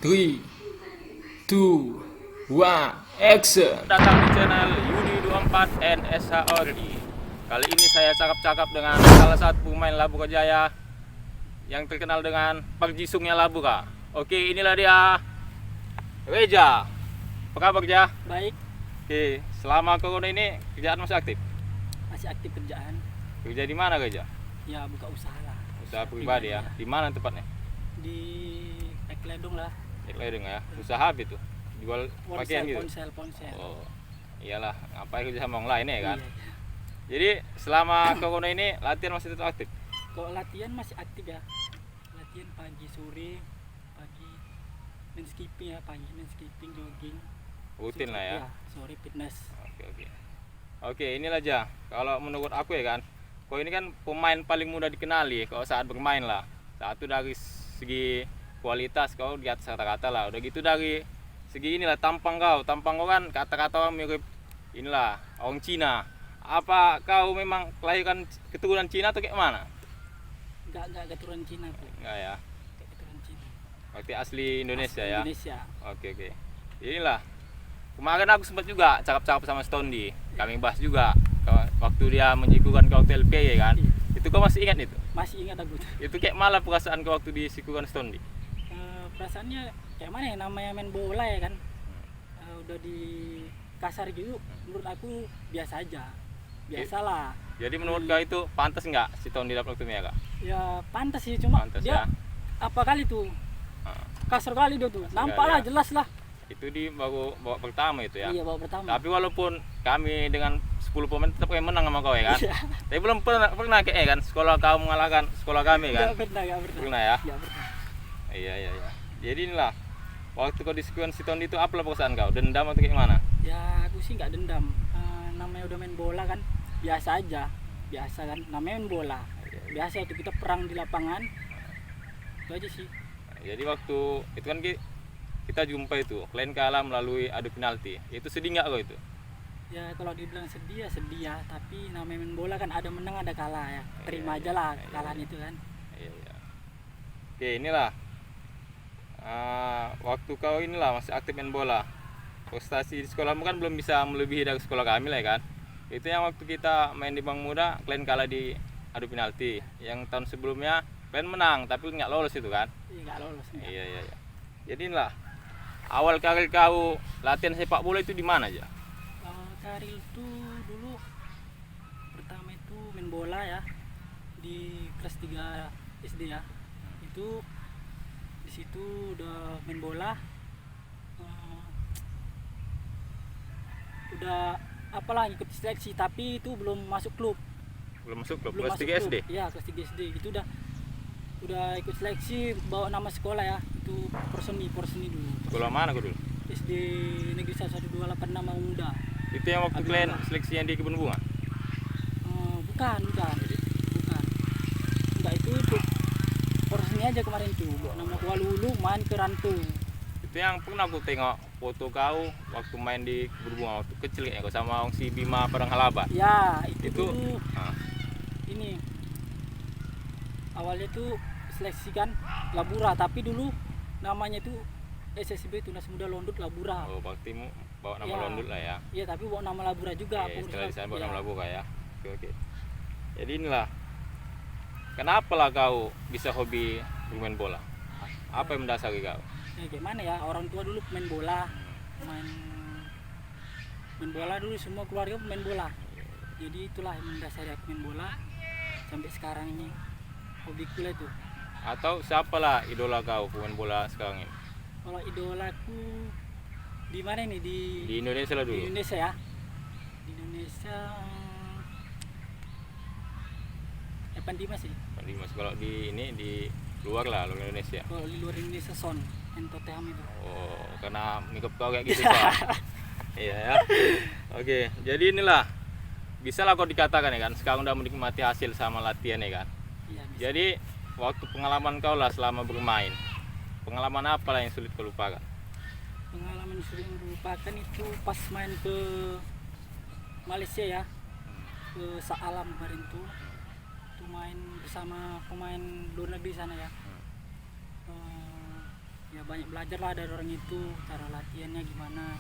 3, 2, 1, action. Datang di channel Yudi 24 NSHORI. Kali ini saya cakap-cakap dengan salah satu pemain Labuka Jaya yang terkenal dengan perjisungnya Labuka. Oke, inilah dia, Reja. Apa kabar, Ja? Baik, Oke, selama corona ini kerjaan masih aktif? masih aktif kerjaan. Kerja di mana, Reja? Ya buka usaha lah. Usaha pribadi ya. Di mana tempatnya? Di Ekledong lah. Ledeng ya. Usaha apa itu? Jual pakaian gitu. Ponsel. Oh, iyalah. Ngapain kerja sama orang lain ya kan? Iya. Jadi selama corona ini latihan masih tetap aktif? Kalau latihan masih aktif ya. Latihan pagi, sore, pagi landscaping ya, pagi landscaping, jogging. Rutin lah ya. Sore fitness. Oke, inilah aja. Kalau menurut aku ya kan, kau ini kan pemain paling mudah dikenali kalau saat bermain lah. Satu dari segi kualitas kau di atas kata-kata lah. Udah gitu dari segi inilah tampang kau kan kata-kata orang mirip inilah orang Cina. Apa kau memang kelahiran keturunan Cina atau kayak mana? Enggak keturunan Cina tuh. Enggak ya. Enggak keturunan Cina. Berarti asli Indonesia Asli ya. Indonesia. Oke. Inilah. Kemarin aku sempat juga cakap-cakap sama Stondi. Kami bahas juga waktu dia menyikukan ke hotel P ya kan. Iya. Itu kau masih ingat itu? Masih ingat aku tuh. Itu kayak malah perasaan kau waktu disikukan Stondi. Perasaannya kayak mana ya, namanya main bola ya kan. Udah di kasar gitu, menurut aku biasa aja. Biasalah. Jadi menurut kau itu pantas nggak si Stondi dapat waktu ya kak? Ya pantas sih, cuma Pantas dia ya. apa kali tuh Ah, kasar kali dia tuh, nampak ya. lah, jelas lah. Itu di bawa pertama itu ya. Iya, bawa pertama. Tapi walaupun kami dengan 10 pemain tetap kayak menang sama kau ya kan. Iya. Tapi belum pernah kayak kan sekolah kau mengalahkan sekolah kami kan. Gak pernah. Pernah ya. Gak pernah. Iya. Jadi inilah waktu kau disikukan si Stondi itu apa lah perasaan kau? Dendam atau kayak mana? Ya aku sih nggak dendam. Namanya udah main bola kan, biasa aja. Biasa kan, namanya main bola. Biasa itu kita perang di lapangan. Itu aja sih. Jadi waktu itu kan kita jumpa itu, kalian kalah melalui adu penalti. Itu sedih nggak kau itu? Ya kalau dibilang sedih ya, tapi namanya main bola kan ada menang ada kalah ya. Terima Iya, aja lah iya. kekalahan itu kan. Iya. Oke, inilah waktu kau inilah masih aktif main bola. Prestasi di sekolahmu kan belum bisa melebihi dari sekolah kami lah ya kan. Itu yang waktu kita main di Bang Muda, kalian kalah di adu penalti. Yang tahun sebelumnya kalian menang tapi nggak lolos itu kan. Iya, nggak lolos. Enggak. Iya. Jadi inilah awal karir kau latihan sepak bola itu di mana aja? Karir itu dulu pertama itu main bola ya di kelas 3 SD ya. Itu di situ udah main bola, udah apalah ikut seleksi, tapi itu belum masuk klub. Belum masuk klub, Belum kelas masuk 3 klub. SD. Iya, kelas 3 SD. Itu udah ikut seleksi, bawa nama sekolah ya. Itu Porseni dulu. Sekolah mana kau dulu? SD Negeri 11286 Nama Muda. Itu yang waktu Aduh, kalian Pak. seleksi yang di kebun bunga? Bukan. Enggak, itu Porseni aja kemarin tuh. Bawa nama Kualulu, main ke Rantu. Itu yang pernah aku tengok foto kau waktu main di kebun bunga waktu kecil kayaknya kau sama orang si Bima Padang Halaba. Ya, itu Itu dulu ah, ini. Awalnya tuh seleksi kan Labura, tapi dulu namanya itu SSB Tunas Muda Londut Labura. oh baktimu bawa nama Ya. Londut lah ya. Iya, tapi bawa nama Labura juga. Iya, pengurus istilah di sana bawa ya. nama Labuka ya. Oke. Jadi inilah kenapa lah kau bisa hobi bermain bola? Apa yang mendasari kau? Ya gimana ya, orang tua dulu pemain bola, main bola dulu, semua keluarga pemain bola. Jadi itulah yang mendasari aku main bola sampai sekarang ini, hobiku lah itu. Atau siapa lah idola kau pemain bola sekarang ini? Kalau idolaku di mana nih, Di Indonesia lah di dulu. Indonesia ya. Di Indonesia Evan Dimas sih. Pak Dimas, kalau di ini di luar lah, luar Indonesia. Kalau di luar Indonesia Son and Tottenham itu. Oh, karena mikap kau kayak gitu Pak. Iya ya. Oke, jadi inilah bisa lah kau dikatakan ya kan, sekarang udah menikmati hasil sama latihan ya kan. Iya, bisa. Jadi waktu pengalaman kau lah selama bermain, pengalaman apa lah yang sulit kau lupakan? Pengalaman sulit melupakan itu pas main ke Malaysia ya, ke Saalam kemarin tuh main bersama pemain luar negeri sana ya. Ya banyak belajar lah dari orang itu, cara latihannya gimana.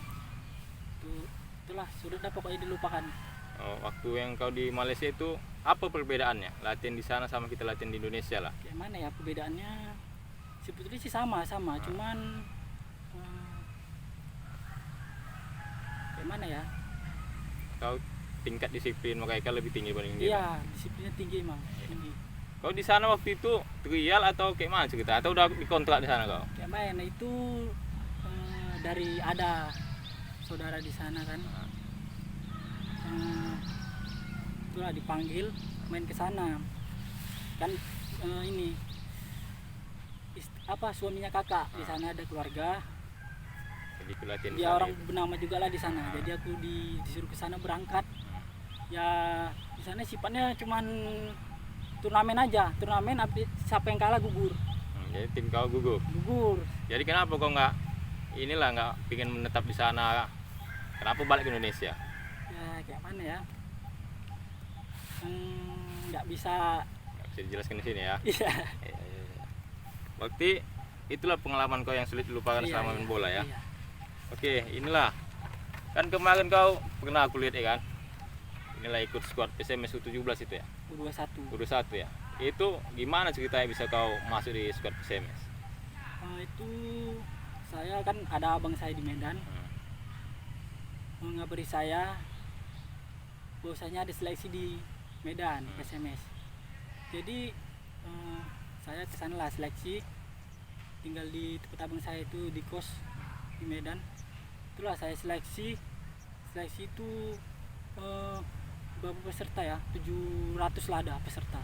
Itulah sudah dah pokoknya dilupakan. Oh, waktu yang kau di Malaysia itu apa perbedaannya latihan di sana sama kita latihan di Indonesia lah? Kayak mana ya perbedaannya? Sebetulnya sih sama, cuman kayak mana ya? Kau tingkat disiplin mereka lebih tinggi dibanding kita. Iya, disiplinnya tinggi emang, tinggi. Kau di sana waktu itu trial atau kayak mana cerita? Atau udah dikontrak di sana kau? Kayak mana itu dari ada saudara di sana kan. Itulah dipanggil main ke sana. Kan ini suaminya kakak di sana ada keluarga. Jadi aku latihan di Dia sana orang gitu. bernama juga lah di sana. Jadi aku disuruh ke sana berangkat. Ya di sana sifatnya cuman turnamen aja, turnamen siapa yang kalah gugur. Jadi tim kau gugur. Jadi kenapa kau nggak pingin menetap di sana? Kenapa balik ke Indonesia? Ya kayak mana ya? Nggak bisa. Nggak bisa dijelaskan di sini ya. Iya. Iya. Berarti itulah pengalaman kau yang sulit dilupakan Iya, selama main bola ya. Iya. Oke, inilah. Kan kemarin kau pernah aku lihat ya kan. Inilah ikut squad PSMS U17 itu ya. U21. U21 ya. Itu gimana ceritanya bisa kau masuk di squad PSMS? Itu saya kan ada abang saya di Medan mengabari saya bahwasanya ada seleksi di Medan PSMS. Jadi saya kesana lah seleksi, tinggal di tempat abang saya itu di kos di Medan. Itulah saya seleksi itu beberapa peserta ya, 700 lah ada peserta.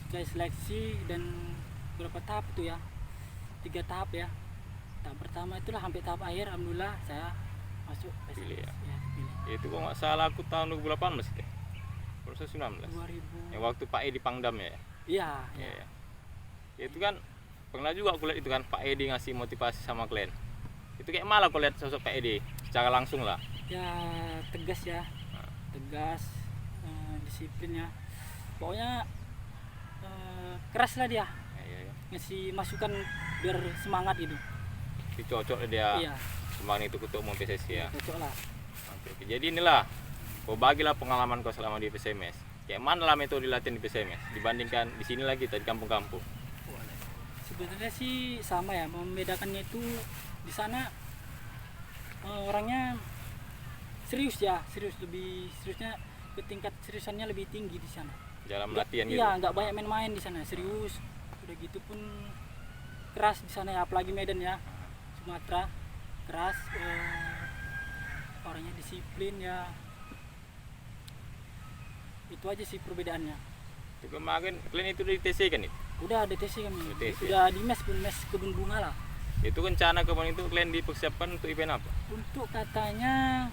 Saya seleksi dan berapa tahap itu ya, 3 tahap ya. Tahap pertama itulah sampai tahap akhir, alhamdulillah saya masuk PSMS. Pilih ya. Ya, dipilih. Itu kok nggak salah aku tahun 2018 itu ya. Proses 19. 2000. Yang waktu Pak Edi Pangdam ya. Iya, Iya. Ya. Itu kan pernah juga aku lihat itu kan Pak Edi ngasih motivasi sama klien. Itu kayak malah aku lihat sosok Pak Edi secara langsung lah. ya tegas ya, tegas, disiplin ya. Pokoknya keras lah dia, Iya. ngasih masukan biar semangat gitu. Itu cocok dia. Iya, Kemarin itu ketua umum PSSI ya. cocok lah. Oke. Jadi inilah kau bagilah pengalaman kau selama di PSMS. Kayak mana lah metode latihan di PSMS dibandingkan di sini lagi di kampung-kampung. Sebenarnya sih sama ya, membedakannya itu di sana orangnya serius lebih seriusnya, ke tingkat seriusannya lebih tinggi di sana. Dalam latihan gitu. Iya, nggak banyak main-main di sana, serius. Udah gitu pun keras di sana ya, apalagi Medan ya, Sumatera keras, orangnya disiplin ya. Itu aja sih perbedaannya. Itu kemarin kalian itu di TC kan itu? Udah ada TC kami, TC. udah di mes kebun bunga lah. Itu rencana kemarin itu kalian dipersiapkan untuk event apa? Untuk katanya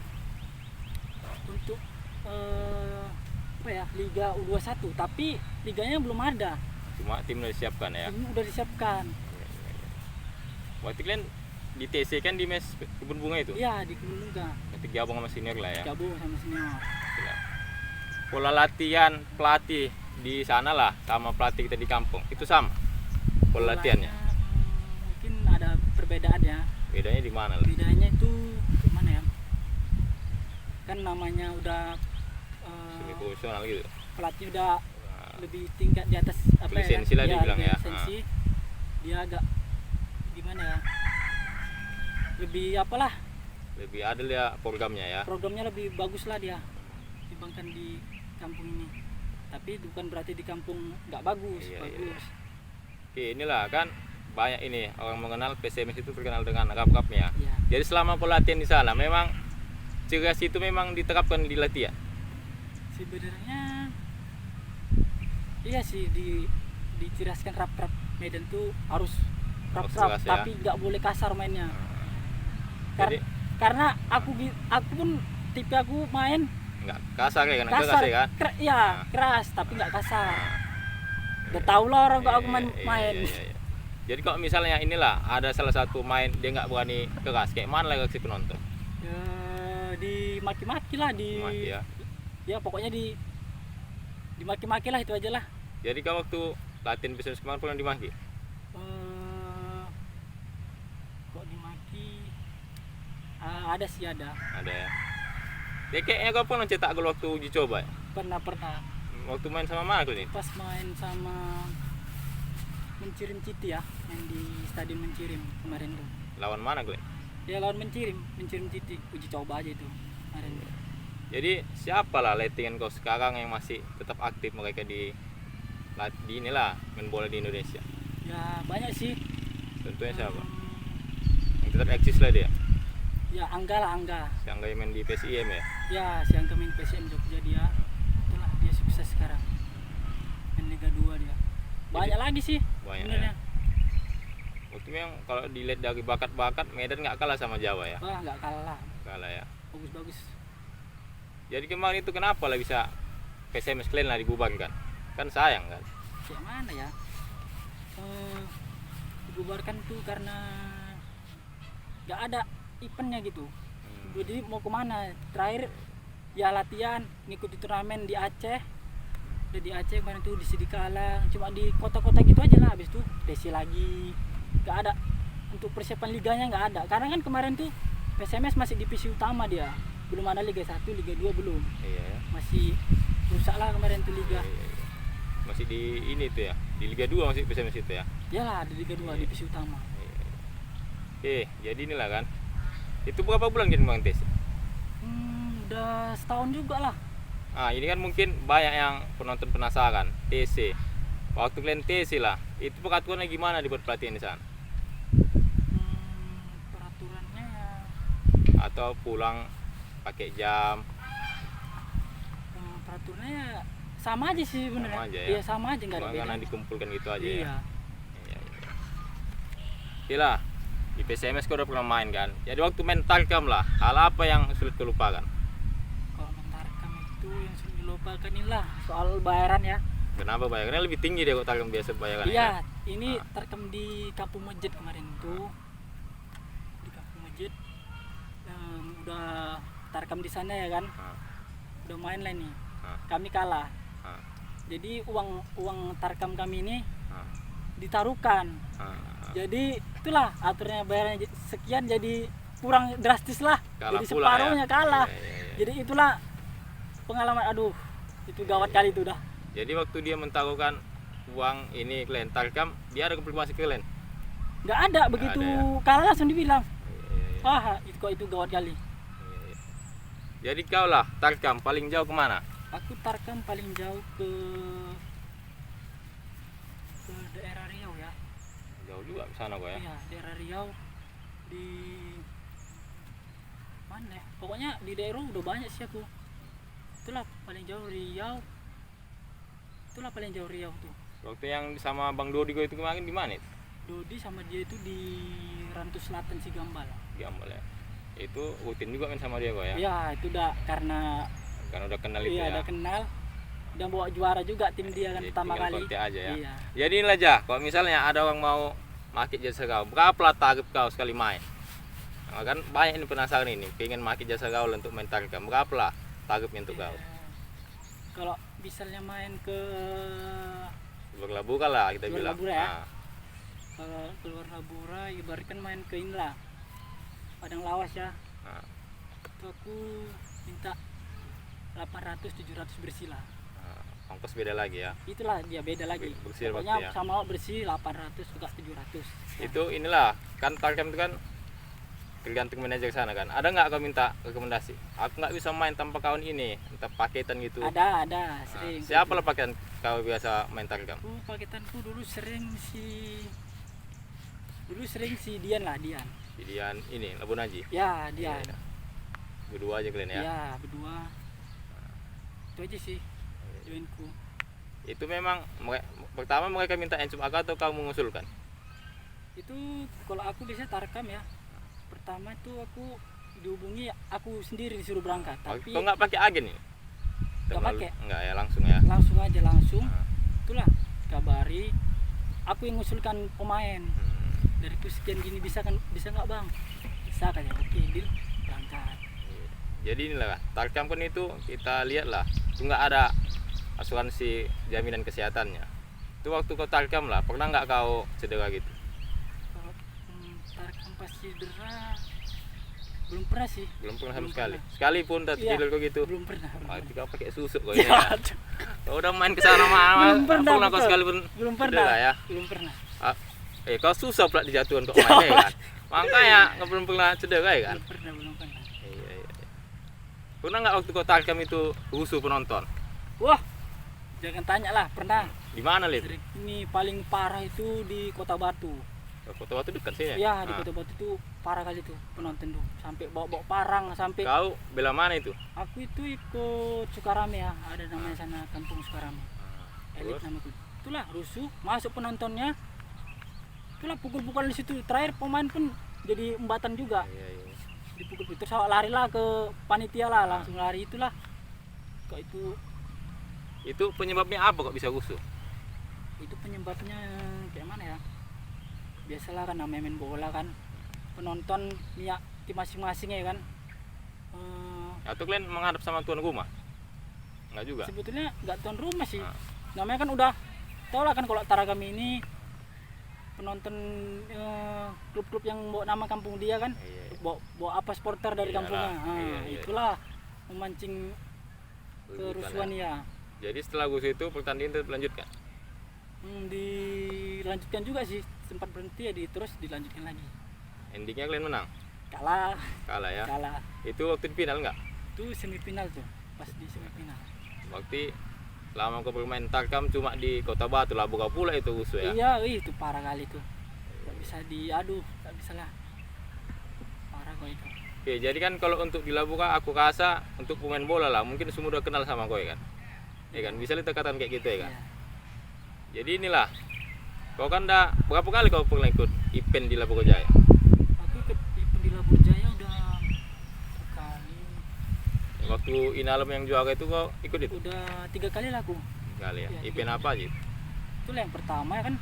untuk apa ya, Liga U21, tapi liganya belum ada. Cuma tim udah disiapkan ya. Ini udah disiapkan. Waktu kalian di TC kan di mes kebun bunga itu? Iya, di kebun bunga. Berarti gabung sama senior lah ya. Gabung sama senior. Gila. Pola latihan pelatih di sana lah sama pelatih kita di kampung itu sama pola latihannya. Mungkin ada perbedaan ya. Bedanya di mana lah? Bedanya itu gimana ya? Kan namanya udah Semi profesional gitu. pelatih udah lebih tingkat di atas apa Lisensi ya? lah dibilang ya. Lisensi. Dia agak gimana ya? Lebih apalah, Lebih adil ya programnya ya. programnya lebih bagus lah dia dibandingkan di kampung ini. Tapi bukan berarti di kampung nggak bagus, Iya, bagus. Oke, inilah kan banyak ini orang mengenal PSMS itu terkenal dengan rap-rapnya. Iya. Jadi selama pelatihan di sana memang ciri khas itu memang diterapkan di latihan. Sebenarnya iya sih, diciraskan rap Medan tuh harus Harus rap keras ya. tapi nggak boleh kasar mainnya. Jadi Karena aku pun tipe aku main nggak kasar ya kan? kasar, Keras ya kan? iya keras tapi nggak kasar. Udah tau lah orang kok aku main. Iya. Jadi kalau misalnya inilah ada salah satu main dia nggak berani keras, kayak mana lah reaksi penonton? Ya, dimaki-maki lah, Maki ya. ya pokoknya dimaki-maki lah, itu aja lah. Jadi kalau waktu latihan bisnis kemarin pernah dimaki? Ada sih ada. Ada ya. Ya kayaknya kau pernah cetak gol waktu uji coba ya? Pernah. Waktu main sama mana kau nih? Pas main sama Mencirim City ya, yang di Stadion Mencirim kemarin tuh. Lawan mana kau? Ya lawan Mencirim City, uji coba aja itu kemarin tuh. Jadi siapa lah lettingan kau sekarang yang masih tetap aktif mereka di inilah main bola di Indonesia? Ya banyak sih. Tentunya siapa? Yang tetap eksis lah dia. Ya Angga. Si Angga yang main di PSIM ya. Ya si Angga main PSM Jogja dia. Itulah dia sukses sekarang. Main Liga 2 dia. Banyak lagi sih. Banyak Benernya. ya. Waktu yang kalau dilihat dari bakat-bakat Medan nggak kalah sama Jawa ya. Wah nggak kalah. Kalah ya. Bagus. Jadi kemarin itu kenapa lah bisa PSMS Klen lah dibubarkan? Kan sayang kan. Kayak mana ya? Dibubarkan tuh karena nggak ada eventnya gitu. Jadi mau kemana? Terakhir ya latihan, ngikuti turnamen di Aceh. Udah di Aceh kemarin tuh di Sidikalang, cuma di kota-kota gitu aja lah. Habis itu Desi lagi, nggak ada untuk persiapan liganya nggak ada. Karena kan kemarin tuh PSMS masih divisi utama dia, belum ada Liga 1, Liga 2 belum. Iya. Masih rusak lah kemarin tuh liga. Iya. Masih di ini tuh ya, di Liga 2 masih PSMS itu ya. Iyalah di Liga 2 divisi utama. Jadi inilah kan. Itu berapa bulan jadi Bang Tes? Udah setahun juga lah. Ini kan mungkin banyak yang penonton penasaran. TC. Waktu kalian TC lah, itu peraturannya gimana dibuat pelatihan di sana? Peraturannya ya, Atau pulang pakai jam? peraturannya ya sama aja sih benernya. Sama aja ya? Iya sama aja nggak ada Karena bedanya. dikumpulkan gitu aja Iya. ya. Iya. Oke lah, di PSMS kau udah pernah main kan? Jadi waktu main Tarkam lah, hal apa yang sulit kau lupakan? Kalau mentarkam itu yang sulit dilupakan inilah soal bayaran ya. Kenapa bayarannya lebih tinggi deh kok Tarkam biasa bayarannya? Iya, ini tarkam di Kampung Masjid kemarin tuh. Di Kampung Masjid udah tarkam di sana ya kan. Udah main lah nih. Kami kalah. Jadi uang tarkam kami ini ditaruhkan. Jadi itulah aturnya bayarnya sekian jadi kurang drastis lah. Kalah jadi pula separuhnya ya? kalah. Iya. Jadi itulah pengalaman itu gawat kali itu dah. Jadi waktu dia mentaruhkan uang ini kalian Tarkam, dia ada konfirmasi ke kalian? Nggak ada begitu ada ya? kalah langsung dibilang. Iya. Wah, itu gawat kali. Jadi kau lah Tarkam paling jauh kemana? Aku tarkam paling jauh ke daerah Riau ya. Jauh juga ke sana kok ya. Iya, daerah Riau di mana? Ya? Pokoknya di daerah udah banyak sih aku. Itulah paling jauh Riau. Itulah paling jauh Riau tuh. Waktu yang sama Bang Dodi kau itu kemarin di mana? Dodi sama dia itu di Rantu Selatan Sigambal. Gambol ya. Itu rutin juga main sama dia kok ya? Iya, itu udah karena Udah kenal itu iya, ya. udah kenal. Udah bawa juara juga tim dia kan Jadi pertama tinggal kali. kontak aja ya. Iya. Jadi inilah aja, kalau misalnya ada orang mau pakai jasa kau, berapa lah tarif kau sekali main? Nah, kan banyak ini penasaran ini, pengen pakai jasa kau untuk main Tarkam, berapa lah tarifnya untuk kau? Kalau misalnya main ke Keluar Labura lah kita Keluar bilang. Labura ya? Nah, kalau keluar Labura ibaratkan main ke inilah Padang Lawas ya. nah, Itu aku minta 800-700 bersih lah. ongkos beda lagi ya. Itulah dia beda lagi. Bersih Pokoknya berarti ya. sama bersih 800 juga 700. Itu inilah kan Tarkam itu kan tergantung manajer sana kan. Ada nggak kau minta rekomendasi? Aku nggak bisa main tanpa kawan ini, entah paketan gitu. Ada Nah, sering. siapa lah paketan kau biasa main Tarkam? Paketanku dulu sering si Dian lah, Dian. Dian ini Labun Haji. Ya, Dian. Iya, iya. Berdua aja kalian ya. Ya, berdua. Itu aja sih joinku. Itu memang pertama mereka minta encum aku atau kau mengusulkan? Itu kalau aku biasanya tarkam ya. Pertama itu aku dihubungi, aku sendiri disuruh berangkat. Tapi Kau nggak pakai agen ini? Nggak pakai. Nggak ya, langsung ya. langsung aja langsung. Nah, Itulah kabari. Aku yang ngusulkan pemain. Dariku sekian gini bisa nggak bang? Bisa kan ya. Oke, deal berangkat. Jadi inilah Tarkam kan itu kita lihat lah, itu nggak ada asuransi jaminan kesehatannya. Itu waktu kau Tarkam lah, pernah nggak kau cedera gitu? Kalau tarkam pas cedera Belum pernah sih. Belum pernah sama Belum sekali. pernah. Sekalipun tak Iya. tidur kau gitu. Belum pernah. Wah, itu kau pakai susu kau Ya, ini ya. Kau udah main ke sana mah. belum pernah. Kau betul. sekali pun Belum cedera pernah. ya. Belum pernah. Ah, kau susah pula dijatuhin kau mainnya ya kan. Makanya kau belum pernah cedera ya kan. Belum pernah, belum pernah. Iya, iya. Pernah nggak waktu kau tarkam itu rusuh penonton? Wah, jangan tanya lah, pernah. Di mana Lid? Ini paling parah itu di Kota Batu. Foto waktu dekat sini. Ya, di Ah. Kota Batu itu parah kali tuh penonton tuh. Sampai bawa-bawa parang sampai Kau bela mana itu? aku itu ikut Sukarame ya, ada namanya sana Kampung Sukarame. Elit Terus? namaku. Itulah rusuh, masuk penontonnya. Itulah pukul-pukul di situ. Terakhir pemain pun jadi embatan juga. Iya, iya. Dipukul terus awak lari lah ke panitia lah, langsung lari itulah. Kok Itu penyebabnya apa kok bisa rusuh? itu penyebabnya kayak mana ya? Biasalah kan namanya main bola kan. Penonton niat tim masing-masing ya kan. Atau kalian menghadap sama tuan rumah? Enggak juga. Sebetulnya nggak tuan rumah sih. Ah. Namanya kan udah tau lah kan kalau Taragam ini penonton klub-klub yang bawa nama kampung dia kan, Iya, iya. bawa apa supporter dari Iyalah, kampungnya. Nah, iya, iya. itulah memancing kerusuhan ya. Jadi setelah rusuh itu pertandingan tetap lanjutkan. Dilanjutkan juga sih, sempat berhenti ya terus dilanjutkan lagi. Endingnya kalian menang. Kalah, Kalah ya. kalah. Itu waktu di final enggak? Itu semifinal tuh, pas di semifinal. Waktu lama kau bermain tarkam cuma di Kota Batu lah, buka pula itu rusuh ya. Iya, itu parah kali tuh. Gak bisa diadu, gak bisa lah. Parah kok itu. Oke, jadi kan kalau untuk di Labuka aku rasa untuk pemain bola lah, mungkin semua udah kenal sama kau ya kan. Ya kan, bisa dikatakan kayak gitu ya kan. Iya. Jadi inilah, kau kan dah berapa kali kau pernah ikut event di Labuka Jaya? Aku ikut event di Labur Jaya udah kali, Waktu Inalum yang juara itu kau ikut itu? udah 3 kali lah aku. Kali ya. Iya, Event apa aja? Itu yang pertama kan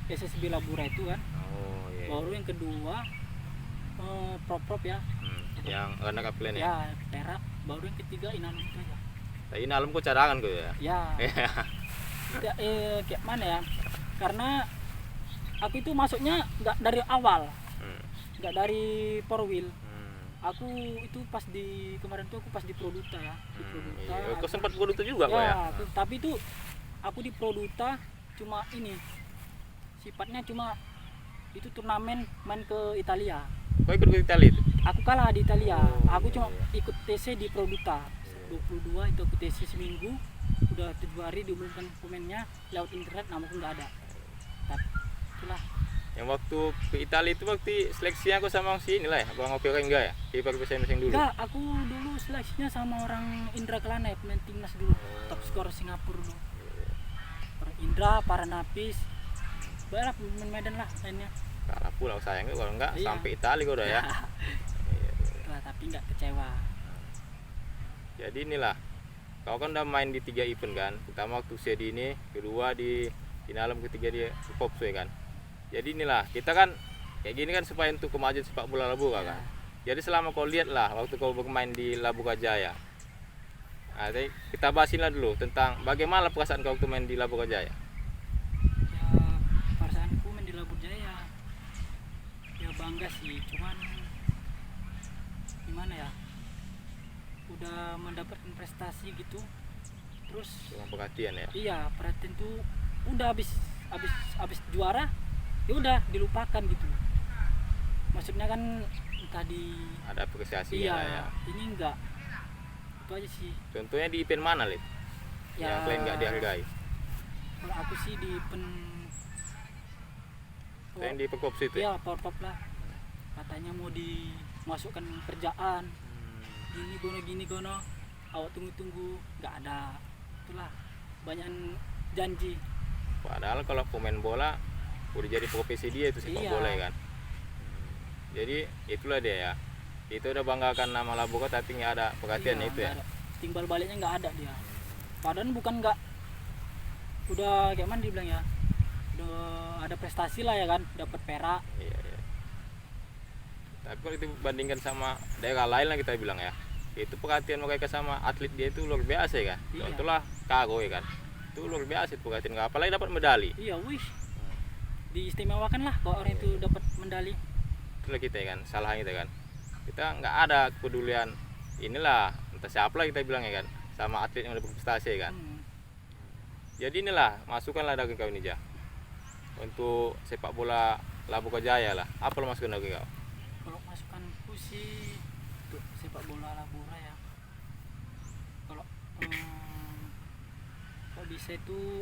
SSB Labura itu kan. Oh iya. Baru yang kedua prop ya. Yang runner up kalian ya. Ya, perak. Baru yang ketiga Inalum itu aja. Nah, Inalum kau cadangan kau ya. Ya. Tidak, kayak mana ya? Karena aku itu masuknya nggak dari awal, Hmm. nggak dari four wheel. Hmm. Aku itu pas di kemarin tuh aku pas di Produta ya, di Produta. Iya. Kau sempat produk juga kau Ya, ya? tapi itu aku di Produta cuma ini sifatnya cuma itu turnamen main ke Italia. Kau ikut ke Italia itu? Aku kalah di Italia. Oh, Aku iya, cuma iya. ikut TC di Produta 22 itu aku TC seminggu. Udah 7 hari diumumkan pemainnya lewat internet, namaku nggak ada. Tapi itulah. Yang waktu ke Italia itu waktu seleksinya aku sama si inilah ya, Bang Opi Rengga ya, kiper mesin dulu. Enggak, aku dulu seleksinya sama orang Indra Kelana ya, pemain timnas dulu. Top skor Singapura dulu. Orang Indra, Paranapis. Banyak pemain Medan lah lainnya. Kalah pula sayangnya kalau enggak Iya. sampai Italia kau udah ya. Itulah, tapi nggak kecewa. Jadi inilah, kau kan udah main di 3 event kan. Pertama waktu Sedi ini, kedua di Inalum, ketiga di Popswe kan. Jadi inilah, kita kan kayak gini kan supaya untuk kemajuan sepak bola Labuka kan. Jadi selama kau lihat lah waktu kau bermain di Labuka Jaya. Nah, jadi kita bahasin lah dulu tentang bagaimana perasaan kau waktu main di Labuka Jaya. Ya, perasaanku main di Labur Jaya. Ya bangga sih, cuman gimana ya? Udah mendapatkan prestasi gitu. Terus Cuma perhatian ya. iya, perhatian tuh udah habis juara ya udah dilupakan gitu. Maksudnya kan tadi Ada apresiasi iya, ya. ini enggak. Itu aja sih. Contohnya di event mana, Lid? Ya, Yang kalian nggak dihargai. kalau aku sih di Yang di Pekopsi itu ya? ya power pop lah. Katanya mau dimasukkan kerjaan. Gini gono. Awak tunggu nggak ada. Itulah banyak janji. Padahal kalau pemain bola udah jadi profesi dia itu sepak Iya. bola ya kan. Jadi itulah dia ya. Itu udah banggakan nama Labuka tapi nggak ada perhatian Iya, itu ya. nggak ada. Timbal baliknya nggak ada dia. Padahal bukan nggak udah kayak mana dibilang ya. Udah ada prestasi lah ya kan, dapat perak. Iya, iya. Tapi kalau itu bandingkan sama daerah lain lah kita bilang ya. Itu perhatian mereka sama atlet dia itu luar biasa ya kan. Iya. Contohlah Kago ya kan. Itu luar biasa itu perhatian, apalagi dapat medali. Iya, wih. Diistimewakan lah kalau orang itu dapat medali. Itulah kita ya kan, salahnya kita kan. kita nggak ada kepedulian inilah entah siapa lah kita bilang ya kan sama atlet yang udah berprestasi kan. Jadi inilah masukkanlah dari kau ini Ja untuk sepak bola Labuka Jaya lah. Apa lo masukin dari kau? Kalau masukanku sih untuk sepak bola Labura ya, kalau kok bisa itu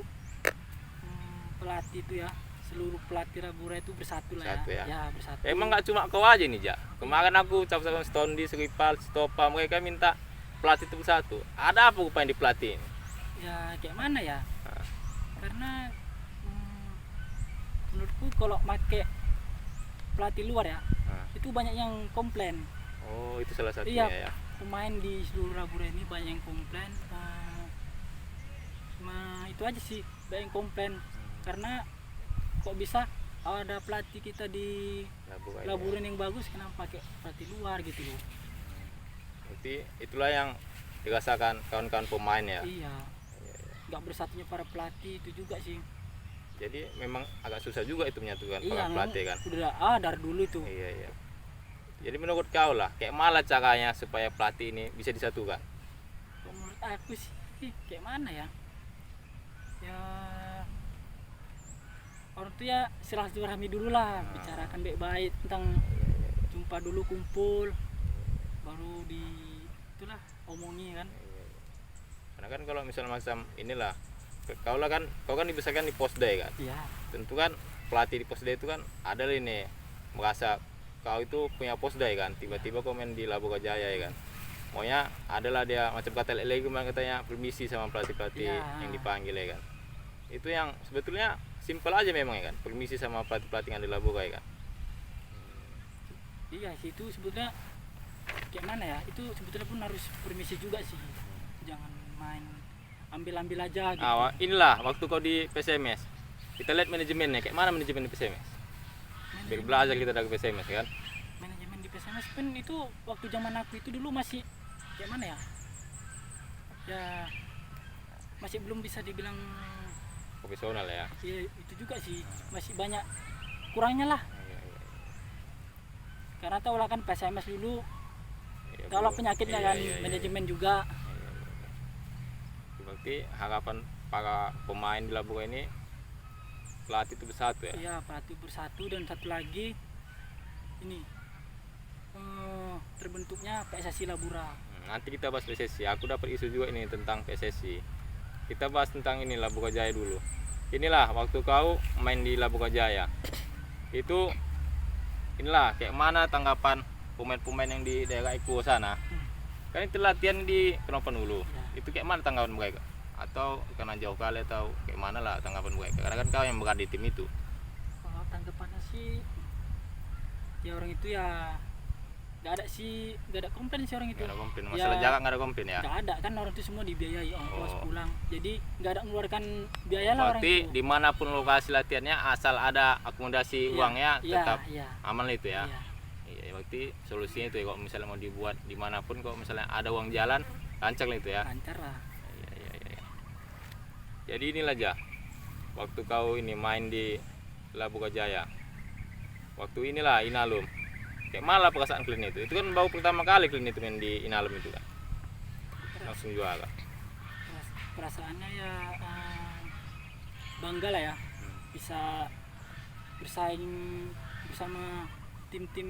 pelatih itu ya, seluruh pelatih Labura itu bersatu lah Bersatu ya. ya bersatu. Emang nggak cuma kau aja nih Ja. Kemarin aku cap-capan Stondi, Seripal, Stopa mereka minta pelatih itu bersatu. Ada apa rupanya di pelatih ini? Ya kayak mana ya, Nah, karena menurutku kalau make pelatih luar ya nah. itu banyak yang komplain. Oh itu salah satunya Iya, ya. pemain di seluruh Labura ini banyak yang komplain. Itu aja sih banyak yang komplain karena kok bisa ada pelatih kita di Labuka ini. Labura yang bagus, kenapa pakai pelatih luar gitu loh. Jadi itulah yang dirasakan kawan-kawan pemain ya. Iya, nggak bersatunya para pelatih itu juga sih. Jadi memang agak susah juga itu menyatukan Iya, para memang pelatih kan. udah dari dulu tuh. Iya iya. Jadi menurut kau lah, kayak mana caranya supaya pelatih ini bisa disatukan? Kalau menurut aku sih kayak mana ya, ya orang tuh ya silaturahmi dulu lah, bicarakan baik-baik tentang jumpa dulu, kumpul, baru di itulah omongi kan. Karena kan kalau misalnya macam inilah, kau kan dibesarkan di Posday kan. Iya, Tentu kan pelatih di Posday itu kan ada ini merasa kau itu punya Posday kan, tiba-tiba kau main di Labuka Jaya ya kan. Maunya adalah dia macam kata lagi kemarin katanya permisi sama pelatih-pelatih Iya. yang dipanggil ya kan. Itu yang sebetulnya simpel aja memang ya kan, permisi sama pelatih-pelatih yang di Labuka ya kan. iya sih itu sebetulnya kayak mana ya, itu sebetulnya pun harus permisi juga sih, jangan main ambil-ambil aja gitu. Inilah waktu kau di PSMS, kita lihat manajemennya, kayak mana manajemen di PSMS. Biar belajar kita dari PSMS kan. Manajemen di PSMS pun itu waktu zaman aku itu dulu masih kayak mana ya, ya masih belum bisa dibilang Profesional ya. ya, itu juga sih masih banyak kurangnya lah, karena tau lah kan PSMS dulu Iya, kalau belum. penyakitnya Iya, kan iya, iya. manajemen juga. Berarti harapan para pemain di Labuka ini pelatih itu bersatu ya. Iya, pelatih bersatu, dan satu lagi ini terbentuknya PSSI Labura. Nanti kita bahas PSSI. Aku dapat isu juga ini tentang PSSI. Kita bahas tentang ini Labuka Jaya dulu. Inilah waktu kau main di Labuka Jaya. Itu inilah kayak mana tanggapan pemain-pemain yang di daerah Eko sana. Kan itu latihan di Penompen dulu. Ya. Itu kayak mana tanggapan mereka? Atau karena jauh kali atau kayak mana lah tanggapan mereka? Karena kan kau yang berada di tim itu. Kalau tanggapannya sih ya orang itu ya nggak ada komplain sih orang itu. Nggak ada komplain. Masalah Ya, jarak nggak ada komplain ya. nggak ada kan, orang itu semua dibiayai ongkos Oh. pulang, jadi nggak ada mengeluarkan biaya lah orang Berarti itu. dimanapun lokasi latihannya asal ada akomodasi Iya, uangnya iya, tetap iya, aman lah itu ya. iya. Iya, berarti solusinya itu ya kalau misalnya mau dibuat dimanapun kalau misalnya ada uang jalan lancar lah itu ya. Lancar lah. Iya, iya, iya, iya. Jadi inilah aja waktu kau ini main di Labuka Jaya. Waktu inilah Inalum. Kayak malah perasaan Klin itu. Itu kan baru pertama kali Klin itu main di Inalum itu kan. Langsung juara. Perasaannya ya bangga lah ya, bisa bersaing bersama tim-tim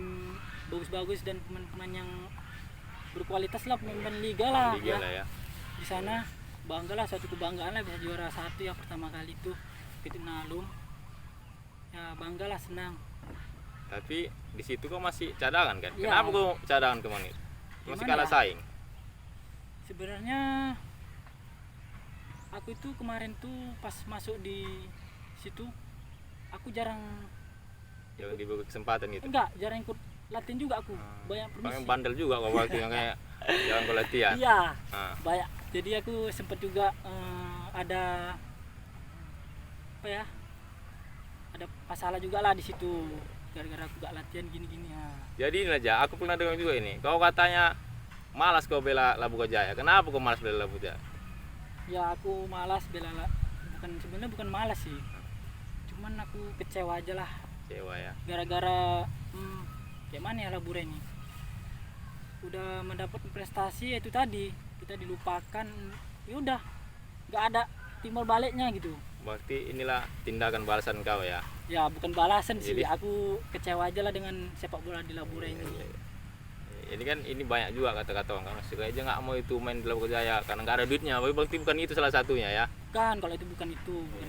bagus-bagus dan pemain-pemain yang berkualitas lah, pemain liga lah, Liga ya. lah ya. Di sana bangga lah, suatu kebanggaan lah bisa juara satu ya pertama kali itu ke tim Nalum. Ya bangga lah, senang. Tapi di situ kau masih cadangan kan? Iya. Kenapa kau cadangan kemarin itu? Masih Gimana kalah ya? saing. Sebenarnya aku itu kemarin tuh pas masuk di situ aku jarang Jangan diberi kesempatan gitu. jarang ikut latihan juga aku, banyak Paling permisi. bandel juga kau waktu yang kayak jalan kau latihan. Iya, Ah. banyak. Jadi aku sempat juga ada apa ya? Ada masalah juga lah di situ gara-gara aku gak latihan gini-gini ya. Jadi ini aja, aku pernah dengar juga ini. Kau katanya malas kau bela Labuka Jaya. Kenapa kau malas bela Labuka Jaya? Ya aku malas sebenarnya bukan malas sih. Cuman aku kecewa aja lah Kecewa ya. gara-gara kayak mana ya Labura ini. udah mendapat prestasi itu tadi kita dilupakan, ya udah nggak ada timbal baliknya gitu. Berarti inilah tindakan balasan kau ya. Ya bukan balasan sih, Jadi- aku kecewa aja lah dengan sepak bola di Labura ini. Ini kan ini banyak juga kata-kata orang, masih aja nggak mau itu main di Labura Jaya karena nggak ada duitnya. Berarti bukan itu salah satunya ya. Kan kalau itu bukan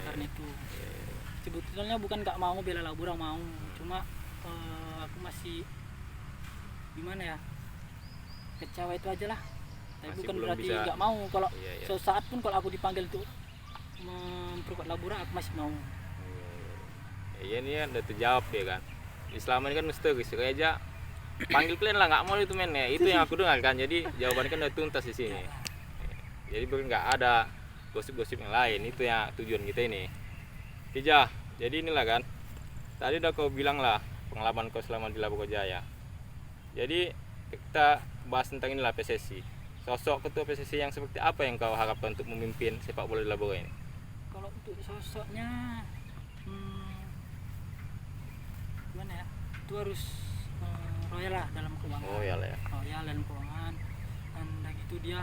karena itu. Sebetulnya bukan nggak mau bela Labura, mau, cuma aku masih gimana ya, kecewa itu aja lah. Tapi Masih bukan belum berarti bisa- nggak mau. Kalau Iya, iya. suatu saat pun kalau aku dipanggil tuh memperkuat Labura, aku masih mau. Iya ini kan udah terjawab ya kan. Selama ini kan misteri aja panggil kalian lah nggak mau itu men ya. Itu yang aku dengar kan. Jadi jawabannya kan udah tuntas di sini. Jadi bukan nggak ada gosip-gosip yang lain. Itu yang tujuan kita ini. Tija, jadi inilah kan. Tadi udah kau bilang lah pengalaman kau selama di Labura Jaya. Jadi kita bahas tentang inilah PSSI. Sosok ketua PSSI yang seperti apa yang kau harapkan untuk memimpin sepak bola di Labura ini? Kalau untuk sosoknya gimana ya, itu harus royal lah dalam keuangan. Oh ya lah ya. Royal dalam keuangan, dan udah gitu dia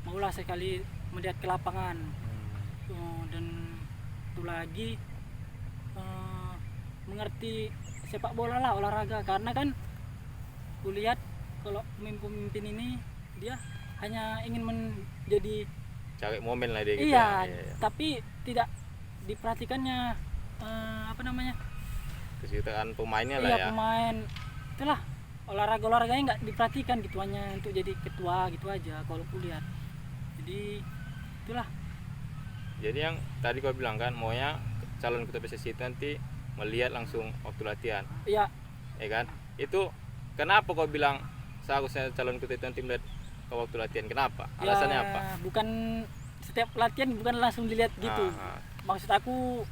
maulah sekali melihat ke lapangan. Dan itu lagi mengerti sepak bola lah, olahraga, karena kan kulihat kalau pemimpin ini dia hanya ingin menjadi Cari momen lah dia gitu. iya, Ya. tapi tidak diperhatikannya apa namanya, Kesulitan pemainnya lah iya ya. pemain itulah, olahraganya nggak diperhatikan gitu, hanya untuk jadi ketua gitu aja kalau kulihat. Jadi itulah. Jadi yang tadi kau bilang kan maunya calon ketua PSSI itu nanti melihat langsung waktu latihan, Iya, ya kan? Itu kenapa kau bilang seharusnya calon ketua itu nanti melihat ke waktu latihan? Kenapa? Alasannya ya, apa? bukan setiap latihan bukan langsung dilihat gitu. Ah, ah. Maksud aku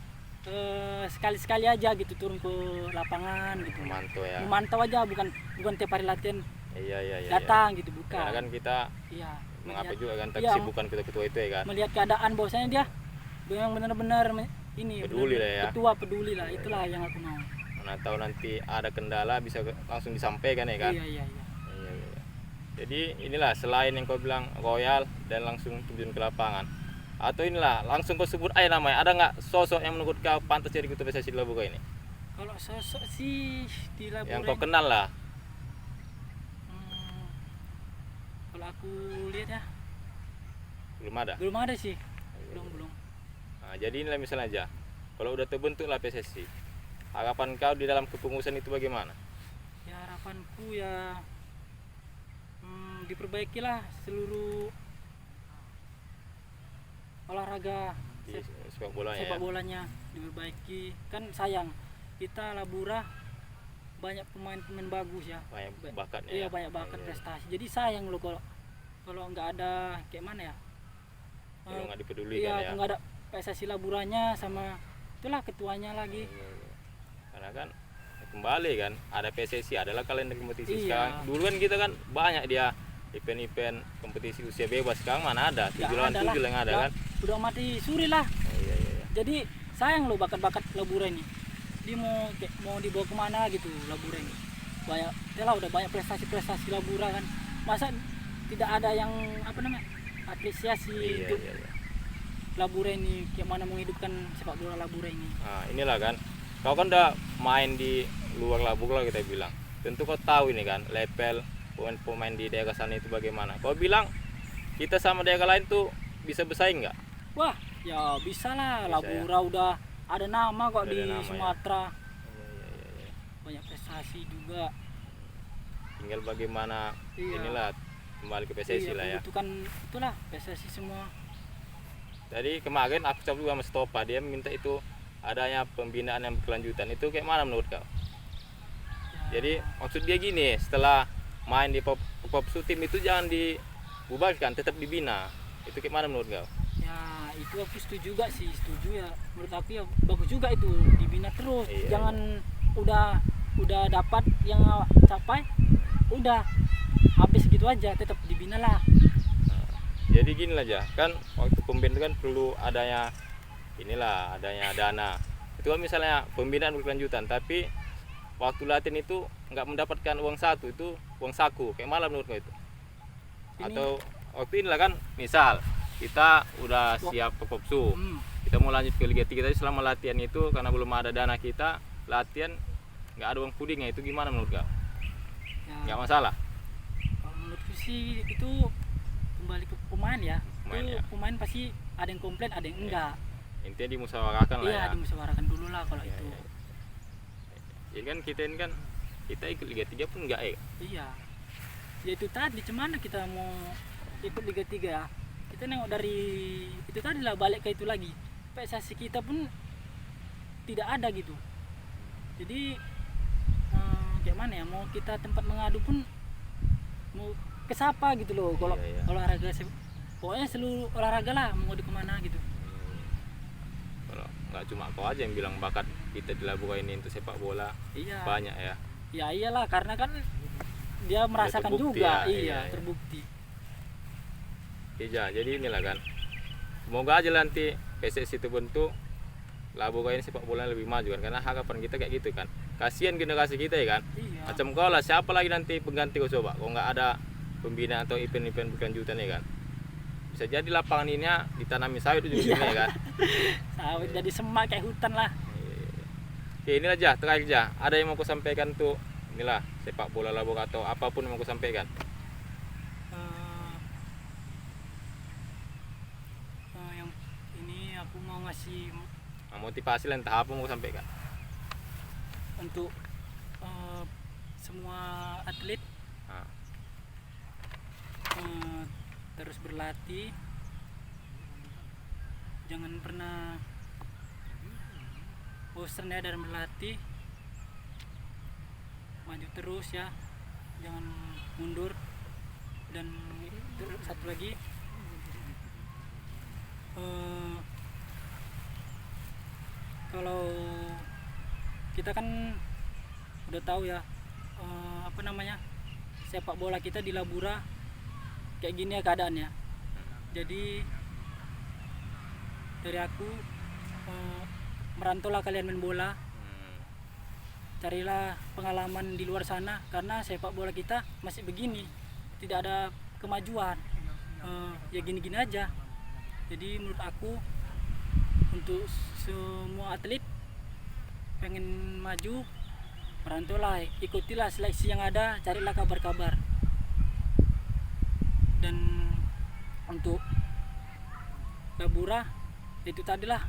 sekali-sekali aja gitu turun ke lapangan gitu. Memantau ya. Memantau aja, bukan tiap hari latihan Iya iya iya. datang gitu, Iya. bukan. Karena kan kita Iya. mengapa melihat- juga kan iya, kesibukan ketua-ketua itu ya kan. melihat keadaan bahwasanya dia yang benar-benar ini Peduli lah ya. ketua peduli lah, itulah yang aku mau. Mana tahu nanti ada kendala bisa langsung disampaikan ya kan. Iya iya iya. Iya, iya, iya. Jadi inilah selain yang kau bilang royal dan langsung terjun ke lapangan, atau inilah langsung kau sebut aja namanya, ada nggak sosok yang menurut kau pantas jadi ketua PSSI di Labura ini? Kalau sosok sih di Labura Yang kau kenal lah. hmm, kalau aku lihat ya Belum ada. belum ada sih, belum. Nah, jadi inilah misalnya aja, kalau udah terbentuklah PSSI, harapan kau di dalam kepengurusan itu bagaimana? Ya harapanku ya diperbaikilah seluruh olahraga Di sepak bolanya sepak ya? bolanya diperbaiki. Kan sayang kita Labura banyak pemain-pemain bagus ya. Banyak bakatnya Iya ya? banyak bakat Iya. prestasi. Jadi sayang loh kalau nggak ada kayak mana ya. Kalau nggak dipedulikan Iya, ya? kalau nggak ada PSSI Laburanya sama itulah ketuanya lagi. Iya, iya. Karena kan kembali kan ada PSSI, adalah kalender kompetisi. Iya. Sekarang dulu kan kita kan banyak dia event-event kompetisi usia bebas, sekarang mana ada? Nggak 7 lawan ada 7 lah. yang ada Udah- kan? Udah mati suri lah. Iya iya iya. Jadi sayang loh bakat-bakat Labura ini. Dia mau dibawa kemana gitu Labura ini. Banyak, udah banyak prestasi-prestasi Labura kan. Masa tidak ada yang apa namanya apresiasi Iya untuk iya iya. Labura ini, kayak mana menghidupkan sepak bola Labura ini. Nah, inilah kan. Kau kan udah main di luar Labura kita bilang. Tentu kau tahu ini kan level pemain-pemain di daerah sana itu bagaimana. Kau bilang kita sama daerah lain tuh bisa bersaing nggak? Wah, ya bisa lah. Bisa, Labura udah ada nama kok Udah di ada nama, ya. Sumatera. Iya iya iya. Iya. Banyak prestasi juga. Tinggal bagaimana Iya. inilah kembali ke PSSI lah ya. Pembentukan itulah PSSI semua. Tadi kemarin aku coba juga sama Stopa, dia minta itu adanya pembinaan yang berkelanjutan. Itu kayak mana menurut kau? Ya, Jadi maksud dia gini, setelah main di Popsu tim itu jangan dibubarkan, tetap dibina. Itu kayak mana menurut kau? ya itu aku setuju juga sih, setuju ya. Menurut aku ya bagus juga itu dibina terus. Iya, Jangan udah dapat yang capai, udah habis gitu aja, tetap dibina lah. Jadi gini aja, kan waktu pembinaan kan perlu adanya adanya dana. Itu kan misalnya pembinaan berkelanjutan, tapi waktu latihan itu nggak mendapatkan uang satu, itu uang saku, kayak malam menurut kau itu? Ini- Atau waktu inilah kan, misal kita udah siap ke Popsu, kita mau lanjut ke Liga 3, tapi selama latihan itu karena belum ada dana kita latihan nggak ada uang pudingnya, itu gimana menurut kau? Ya, Nggak masalah? kalau menurutku sih itu kembali ke pemain ya. Pemain, Itu ya. pemain pasti ada yang komplain, ada yang enggak. Intinya dimusyawarahkan lah Iya, ya. dimusyawarahkan dulu lah kalau Iya, itu. iya. Ya kan kita ini kan, kita ikut Liga 3 pun nggak ya. Iya. Ya itu tadi, cuman kita mau ikut Liga 3. Kita nengok dari itu tadi lah, balik ke itu lagi. PSSI kita pun tidak ada gitu. Jadi kayak mana ya, mau kita tempat mengadu pun mau ke siapa gitu loh. Kalau Iya, iya. olahraga pokoknya seluruh olahraga lah mau di kemana gitu. Kalau nggak cuma kau aja yang bilang bakat kita di Labura ini untuk sepak bola, Iya. banyak ya. Ya iyalah, karena kan dia merasakan terbukti juga. ya, Iya, iya. terbukti. Iya, jadi inilah kan. Semoga aja nanti PSSI itu bentuk, Labura ini sepak bola lebih maju kan, karena harapan kita kayak gitu kan. Kasihan generasi kita ya kan. Iya. Macam kau lah, siapa lagi nanti pengganti kau coba? Kau nggak ada pembina atau event-event berkelanjutan ya kan. Bisa jadi lapangan ini ditanami sawit ujung-ujungnya ya kan. Sawit jadi semak kayak hutan lah. Oke, ini aja terakhir aja. Ada yang mau aku sampaikan tuh, inilah sepak bola Labora atau apapun yang mau aku sampaikan. Yang ini aku mau ngasih Nah, motivasi lah entah apa mau aku sampaikan. untuk semua atlet Nah, terus berlatih, jangan pernah bosan ya dalam berlatih, maju terus ya, jangan mundur. Dan terus satu lagi, kalau kita kan udah tahu ya, apa namanya, sepak bola kita di Labura kayak gini ya keadaannya. Jadi dari aku, merantaulah kalian main bola, carilah pengalaman di luar sana, karena sepak bola kita masih begini, tidak ada kemajuan. Ya gini-gini aja. Jadi menurut aku, untuk semua atlet pengen maju, merantaulah, ikutilah seleksi yang ada, carilah kabar-kabar. Dan untuk Labura itu tadilah,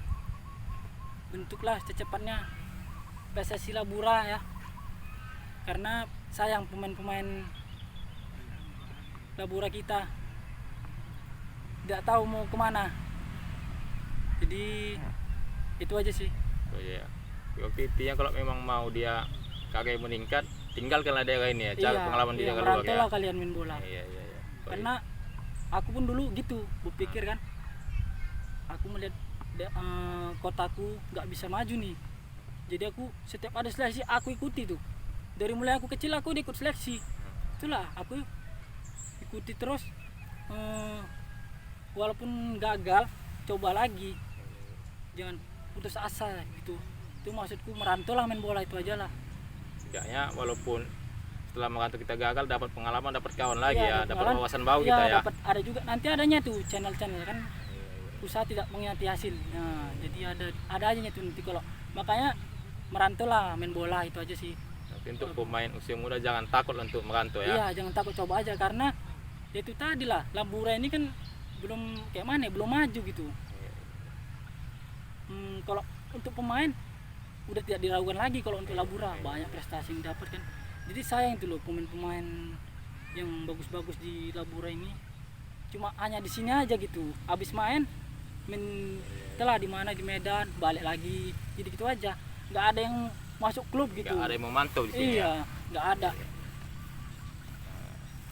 bentuklah secepatnya PSSI Labura ya, karena sayang pemain-pemain Labura kita tidak tahu mau kemana. Jadi itu aja sih. oh iya. Waktu intinya kalau memang mau dia kagak meningkat, tinggalkanlah daerah ini ya. Cari pengalaman di iya, daerah luar merantau ya. lah kalian main bola. Iya, iya, iya. Oh, Karena aku pun dulu gitu berpikir kan, aku melihat kotaku nggak bisa maju nih, jadi aku setiap ada seleksi aku ikuti tuh. Dari mulai aku kecil aku ikut seleksi, itulah aku ikuti terus. Walaupun gagal, coba lagi, jangan putus asa gitu. Itu maksudku, merantau lah main bola, itu aja lah. setidaknya walaupun setelah merantau kita gagal, dapat pengalaman, dapat kawan lagi Iya, ya, dapat pengalaman. wawasan baru Iya, kita ya. dapat, ada juga nanti adanya tuh channel-channel kan, usaha tidak mengkhianati hasil. Nah, jadi ada aja tuh nanti kalau, makanya merantau lah main bola, itu aja sih. Tapi untuk pemain usia muda jangan takut untuk merantau ya. Iya, jangan takut, coba aja, karena ya itu tadi lah, Labura ini kan belum kayak mana, belum maju gitu. Kalau untuk pemain udah tidak diragukan lagi. Kalau untuk Labura banyak prestasi yang dapat kan. Jadi sayang itu loh, pemain-pemain yang bagus-bagus di Labura ini cuma hanya di sini aja gitu. Habis main telah di mana, di Medan, balik lagi. Jadi gitu aja. Nggak ada yang masuk klub gitu. Nggak ada yang memantau di sini ya. Iya, nggak ada.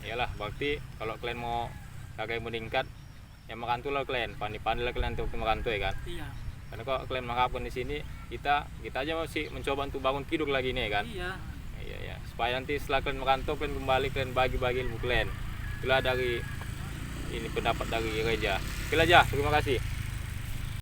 Iyalah, berarti kalau kalian mau kagak meningkat, ya merantau lah kalian. Pandai-pandai lah kalian untuk merantau ya kan. Iya. Karena kalau kalian mengharapkan di sini, kita aja masih mencoba untuk bangun kiduk lagi nih kan. Iya. Iya, ya. Supaya nanti setelah kalian merantau, kalian kembali, kalian bagi-bagi ilmu kalian. Itulah dari ini pendapat dari Reja. Oke lah, Ja, terima kasih.